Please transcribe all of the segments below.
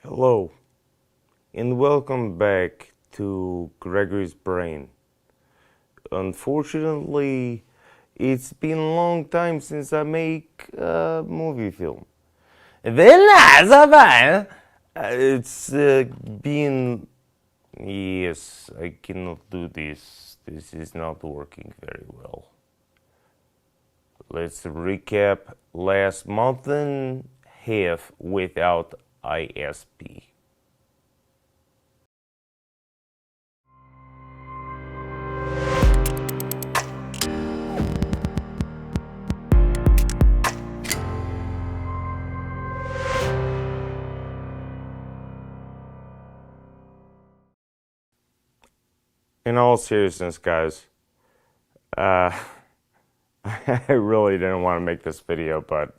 Hello, and welcome back to Gregory's Brain. Unfortunately, it's been a long time since I make a movie film. Very nice, fine. It's been... Yes, I cannot do this. This is not working very well. Let's recap last month and half without ISP. In all seriousness, guys, uh, I really didn't want to make this video, but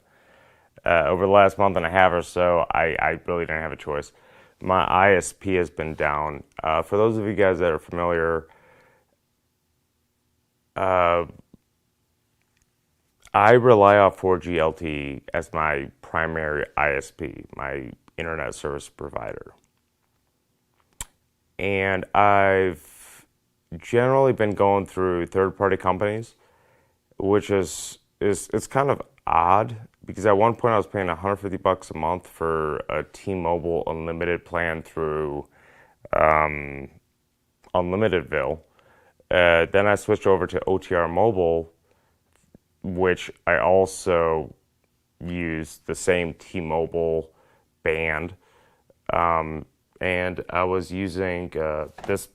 over the last month and a half or so, I really didn't have a choice. My ISP has been down. For those of you guys that are familiar, I rely on 4G LTE as my primary ISP, my internet service provider. And I've generally been going through third-party companies, which is it's kind of odd because at one point I was paying $150 a month for a T-Mobile unlimited plan through Unlimitedville. Then I switched over to OTR Mobile, which I also use the same T-Mobile band, and I was using this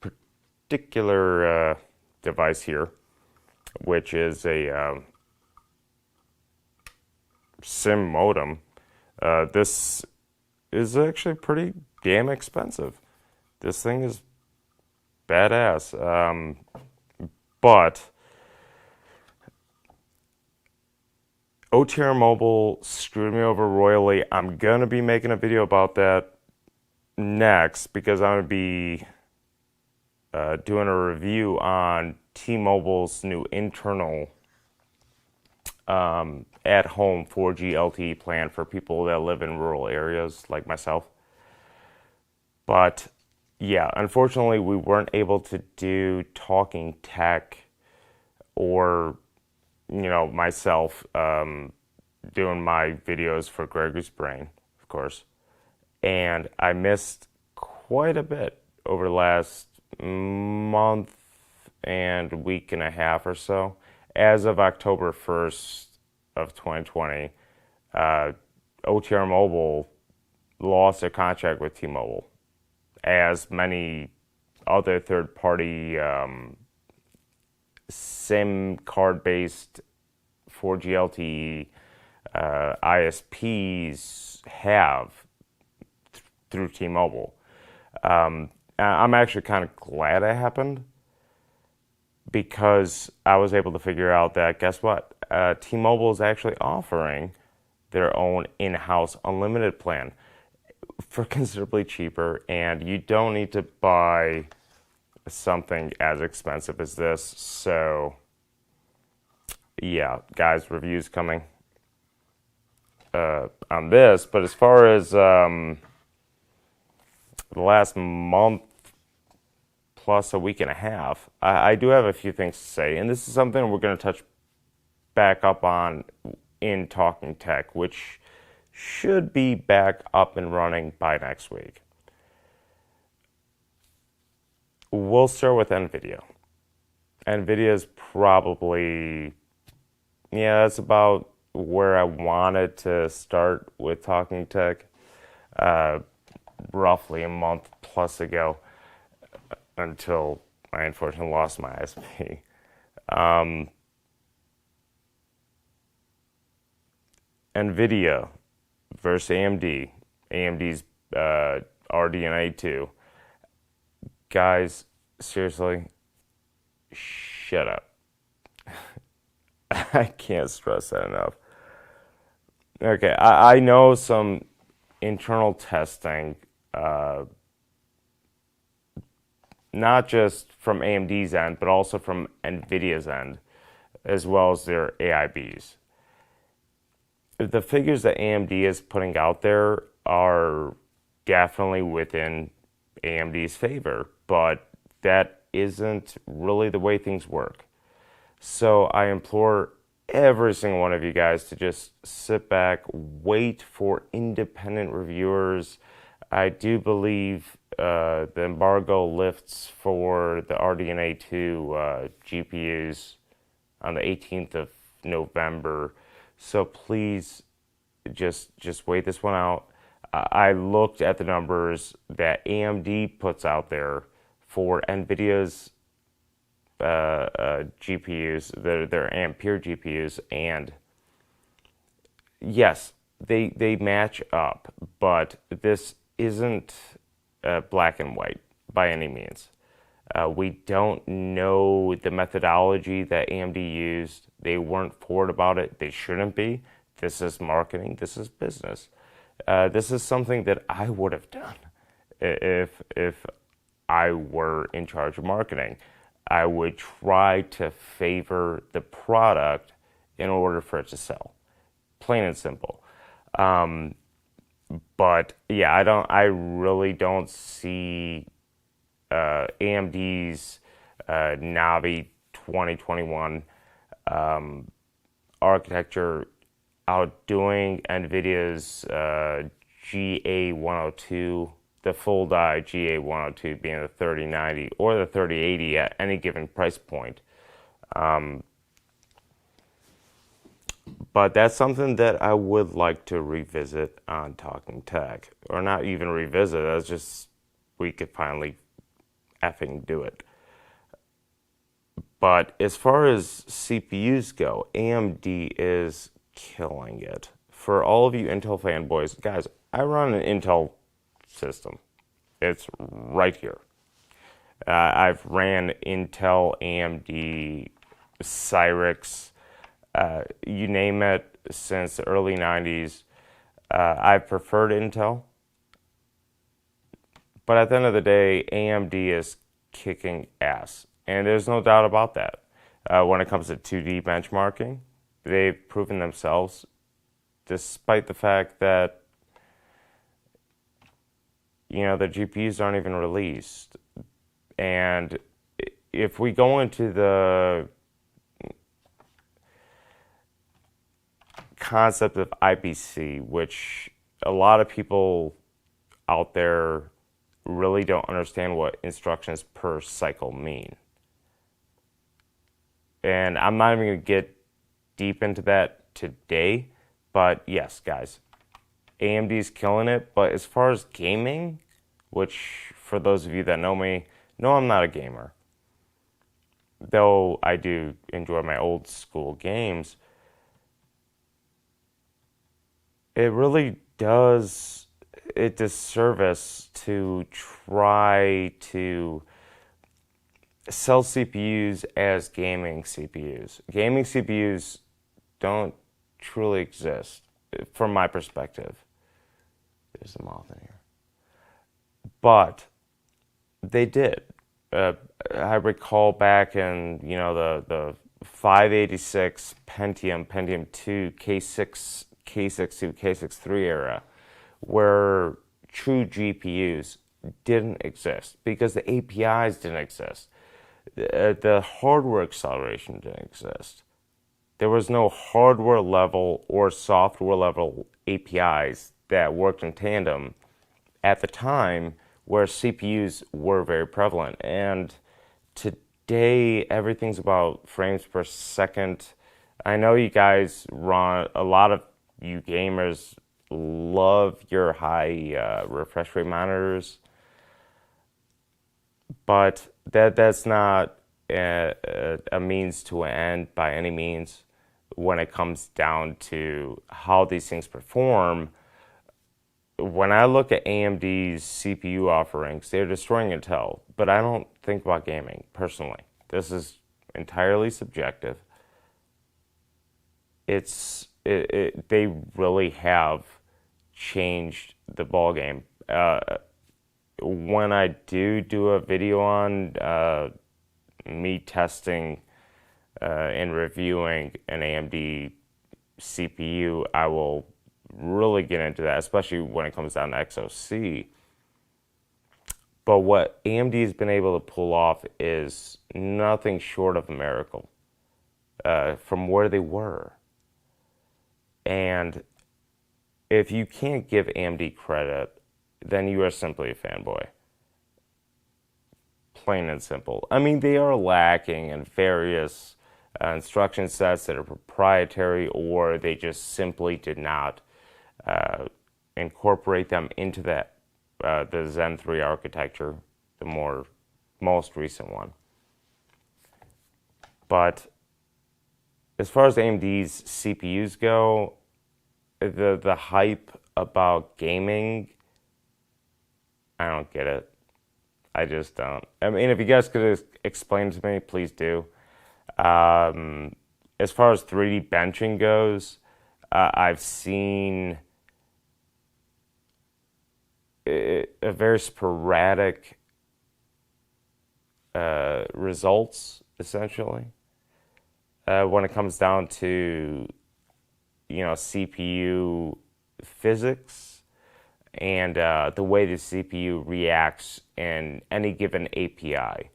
particular device here, which is a SIM modem. This is actually pretty damn expensive. This thing is badass, but OTR Mobile screwed me over royally. I'm gonna be making a video about that next because I'm gonna be doing a review on T-Mobile's new internal at-home 4G LTE plan for people that live in rural areas like myself. But yeah, unfortunately, we weren't able to do talking tech or, myself doing my videos for Gregory's Brain, of course. And I missed quite a bit over the last month and week and a half or so. As of October 1st of 2020, OTR Mobile lost their contract with T-Mobile, as many other third-party SIM card-based 4G LTE ISPs have through T-Mobile. I'm actually kind of glad it happened because I was able to figure out that, guess what? T-Mobile is actually offering their own in-house unlimited plan for considerably cheaper, and you don't need to buy something as expensive as this. So yeah, guys, reviews coming on this. But as far as the last month plus a week and a half, I do have a few things to say, and this is something we're going to touch back up on in Talking Tech, which should be back up and running by next week. We'll start with NVIDIA. NVIDIA is probably, that's about where I wanted to start with Talking Tech, roughly a month plus ago, until I unfortunately lost my ISP. NVIDIA versus AMD. AMD's RDNA 2. Guys, seriously, shut up. I can't stress that enough. Okay, I know some internal testing, not just from AMD's end, but also from NVIDIA's end, as well as their AIBs. The figures that AMD is putting out there are definitely within AMD's favor, but that isn't really the way things work. So I implore every single one of you guys to just sit back, wait for independent reviewers. I do believe the embargo lifts for the RDNA 2 GPUs on the 18th of November. So please just wait this one out. I looked at the numbers that AMD puts out there for NVIDIA's GPUs, their Ampere GPUs, and yes, they match up, but this isn't black and white by any means. We don't know the methodology that AMD used. They weren't forward about it. They shouldn't be. This is marketing. This is business. This is something that I would have done if I were in charge of marketing. I would try to favor the product in order for it to sell, plain and simple. But yeah, I really don't see AMD's Navi 2021 architecture outdoing NVIDIA's GA102, the full die GA102 being the 3090 or the 3080 at any given price point. But that's something that I would like to revisit on Talking Tech. Or not even revisit, that's just, we could finally effing do it. But as far as CPUs go, AMD is killing it. For all of you Intel fanboys, guys, I run an Intel system. It's right here. I've ran Intel, AMD, Cyrix, you name it, since the early 90s. I've preferred Intel. But at the end of the day, AMD is kicking ass. And there's no doubt about that. When it comes to 2D benchmarking, they've proven themselves, despite the fact that, you know, the GPUs aren't even released. And if we go into the concept of IPC, which a lot of people out there really don't understand what instructions per cycle mean. And I'm not even going to get deep into that today, but yes, guys, AMD's killing it. But as far as gaming, which for those of you that know me, no, I'm not a gamer. Though I do enjoy my old school games, it really does a disservice to try to sell CPUs as gaming CPUs. Gaming CPUs don't truly exist, from my perspective. There's a moth in here. But they did. I recall back in, you know, the 586 Pentium 2, K6, K6-2, K6-3 era, where true GPUs didn't exist because the APIs didn't exist. The hardware acceleration didn't exist. There was no hardware level or software level APIs that worked in tandem at the time where CPUs were very prevalent. And today, everything's about frames per second. I know you guys run, a lot of you gamers love your high refresh rate monitors, but that's not a means to an end by any means when it comes down to how these things perform. When I look at AMD's CPU offerings, they're destroying Intel, but I don't think about gaming personally. This is entirely subjective. They really have changed the ballgame. When I do a video on me testing and reviewing an AMD CPU, I will really get into that, especially when it comes down to XOC. But what AMD has been able to pull off is nothing short of a miracle from where they were. And if you can't give AMD credit, then you are simply a fanboy. Plain and simple. I mean, they are lacking in various instruction sets that are proprietary, or they just simply did not incorporate them into the Zen 3 architecture, the most recent one. But as far as AMD's CPUs go, the hype about gaming, I don't get it. I just don't. I mean, if you guys could explain it to me, please do. As far as 3D benching goes, I've seen a very sporadic results, essentially, when it comes down to, CPU physics and the way the CPU reacts in any given API.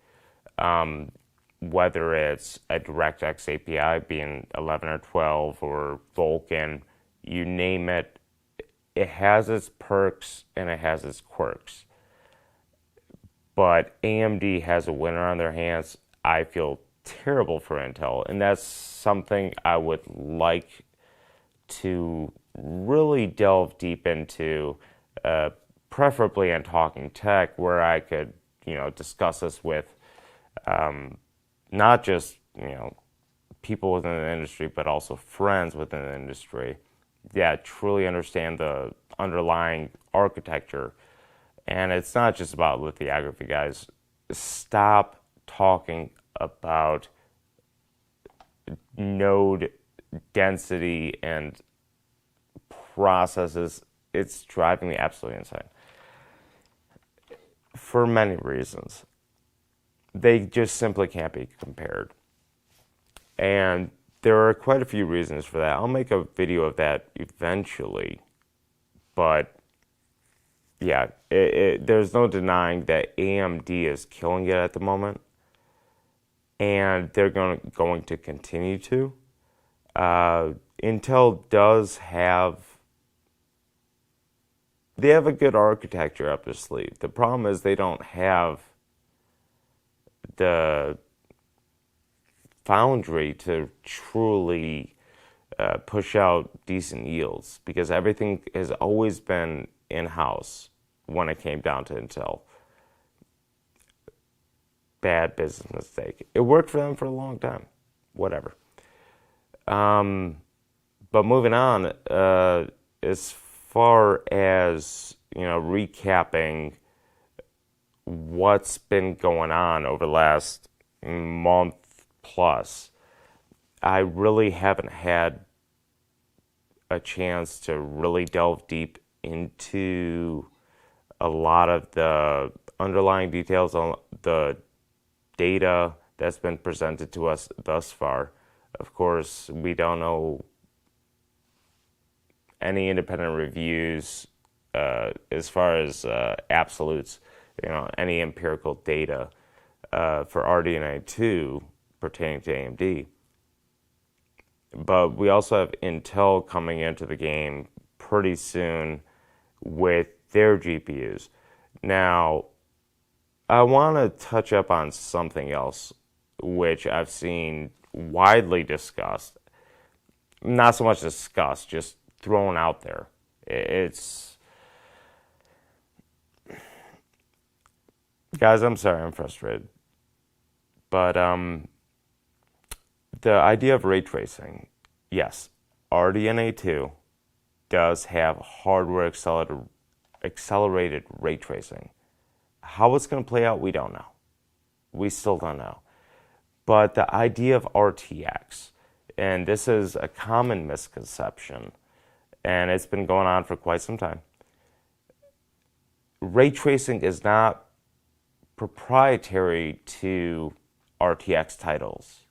Whether it's a DirectX API being 11 or 12 or Vulkan, you name it, it has its perks and it has its quirks. But AMD has a winner on their hands. I feel terrible for Intel, and that's something I would like to really delve deep into, preferably in Talking Tech, where I could, discuss this with not just, people within the industry, but also friends within the industry that truly understand the underlying architecture. And it's not just about lithography, guys. Stop talking about node density and processes. It's driving me absolutely insane. For many reasons. They just simply can't be compared. And there are quite a few reasons for that. I'll make a video of that eventually. But yeah, there's no denying that AMD is killing it at the moment. And they're going to continue to. Intel does have, they have a good architecture up their sleeve. The problem is they don't have the foundry to truly push out decent yields, because everything has always been in-house when it came down to Intel. Bad business mistake. It worked for them for a long time. Whatever. But moving on, as far as, recapping what's been going on over the last month plus, I really haven't had a chance to really delve deep into a lot of the underlying details on the data that's been presented to us thus far. Of course, we don't know any independent reviews as far as absolutes, any empirical data for RDNA 2 pertaining to AMD. But we also have Intel coming into the game pretty soon with their GPUs. Now, I want to touch up on something else which I've seen widely discussed. Not so much discussed, just thrown out there. It's... Guys, I'm sorry, I'm frustrated. But the idea of ray tracing, yes, RDNA 2 does have hardware accelerated ray tracing. How it's going to play out, we don't know. We still don't know. But the idea of RTX, and this is a common misconception, and it's been going on for quite some time. Ray tracing is not proprietary to RTX titles.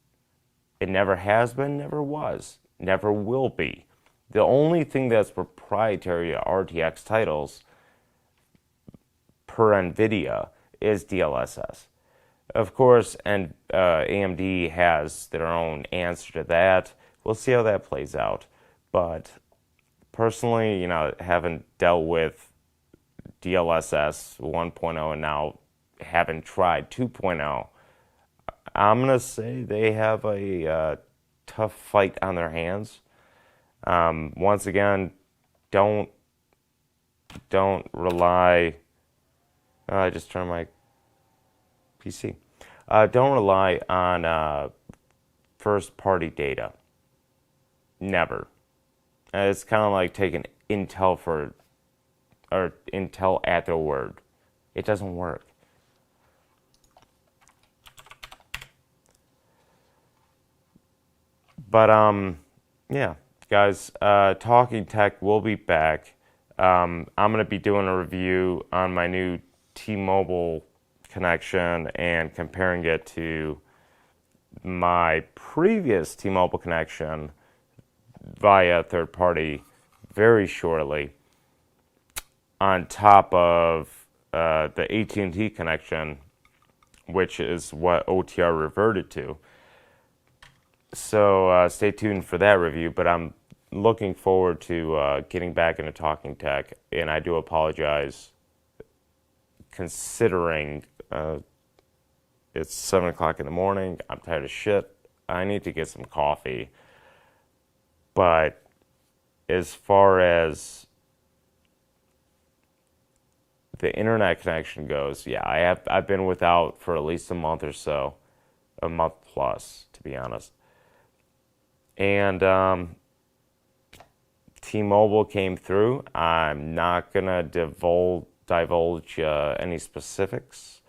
It never has been, never was, never will be. The only thing that's proprietary to RTX titles per NVIDIA is DLSS. Of course, and AMD has their own answer to that. We'll see how that plays out. But personally, having dealt with DLSS 1.0 and now having tried 2.0, I'm going to say they have a tough fight on their hands. Once again, don't rely. I just turned my PC. Don't rely on first-party data. Never. It's kind of like taking Intel Intel at their word. It doesn't work. But yeah, guys, Talking Tech will be back. I'm going to be doing a review on my new T-Mobile connection and comparing it to my previous T-Mobile connection via third party very shortly, on top of the AT&T connection, which is what OTR reverted to. So stay tuned for that review, but I'm looking forward to getting back into Talking Tech, and I do apologize considering it's 7 o'clock in the morning. I'm tired of shit. I need to get some coffee. But as far as the internet connection goes, yeah, I've been without for at least a month or so, a month plus, to be honest. And T-Mobile came through. I'm not gonna divulge any specifics.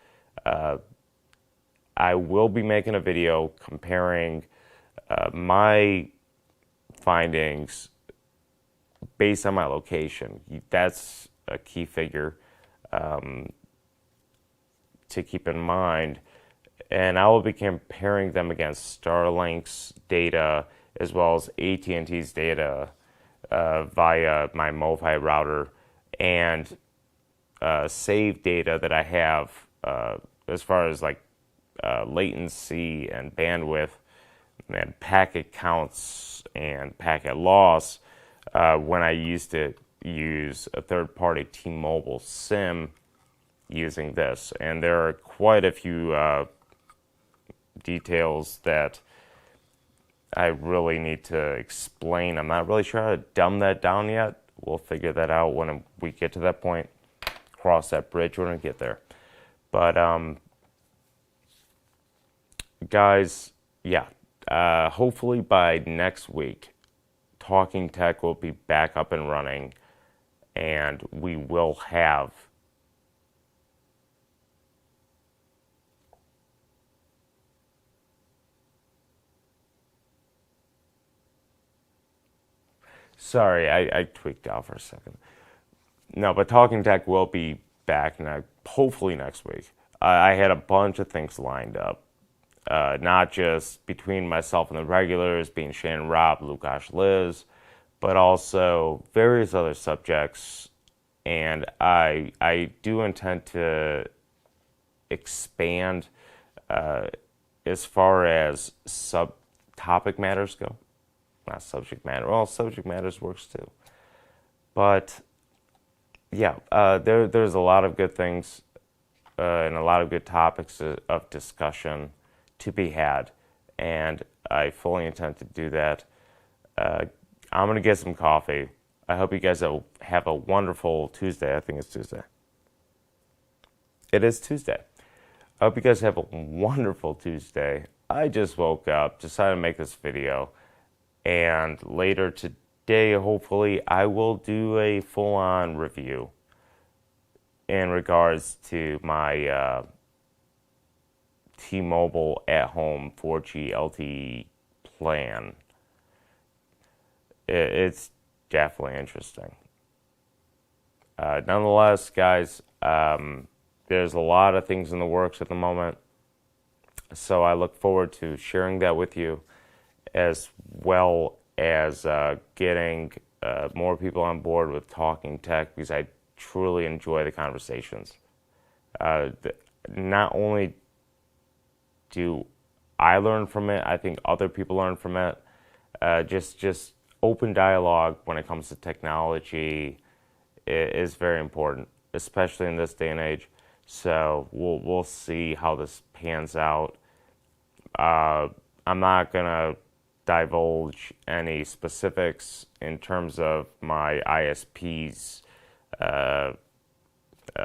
I will be making a video comparing my findings based on my location. That's a key figure to keep in mind. And I will be comparing them against Starlink's data as well as AT&T's data via my MoFi router and saved data that I have as far as like latency and bandwidth and packet counts and packet loss when I used to use a third-party T-Mobile SIM using this. And there are quite a few details that I really need to explain. I'm not really sure how to dumb that down yet. We'll figure that out when we get to that point. Cross that bridge when we get there. But guys, yeah, hopefully by next week, Talking Tech will be back up and running, and we will have sorry, I tweaked out for a second. No, but Talking Tech will be back hopefully next week. I had a bunch of things lined up. Not just between myself and the regulars, being Shannon, Rob, Lukash, Liz, but also various other subjects. And I do intend to expand as far as subtopic matters go. Not subject matter. Well, subject matters works too. But yeah, there's a lot of good things and a lot of good topics of discussion to be had, and I fully intend to do that. I'm going to get some coffee. I hope you guys have a wonderful Tuesday. I think it's Tuesday. It is Tuesday. I hope you guys have a wonderful Tuesday. I just woke up, decided to make this video, and later today, hopefully, I will do a full-on review in regards to my T-Mobile at-home 4G LTE plan. It's definitely interesting. Nonetheless, guys, there's a lot of things in the works at the moment, so I look forward to sharing that with you, as well as getting more people on board with Talking Tech, because I truly enjoy the conversations. not only do I learn from it, I think other people learn from it. Just open dialogue when it comes to technology is very important, especially in this day and age. So we'll see how this pans out. I'm not gonna divulge any specifics in terms of my ISP's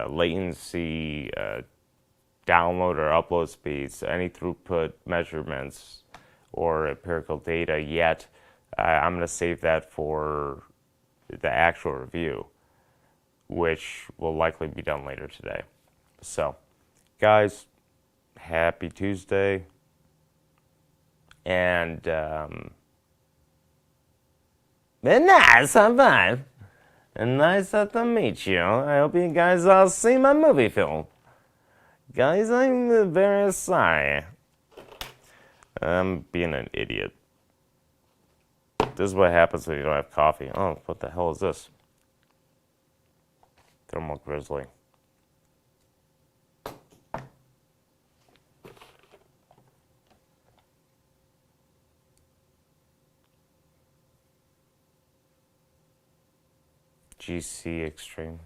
latency, download or upload speeds, any throughput measurements, or empirical data yet. I'm going to save that for the actual review, which will likely be done later today. So, guys, happy Tuesday. And, nice, have fun. And nice to meet you. I hope you guys all see my movie film. Guys, I'm very sorry. I'm being an idiot. This is what happens when you don't have coffee. Oh, what the hell is this? Thermal Grizzly. GC Extreme.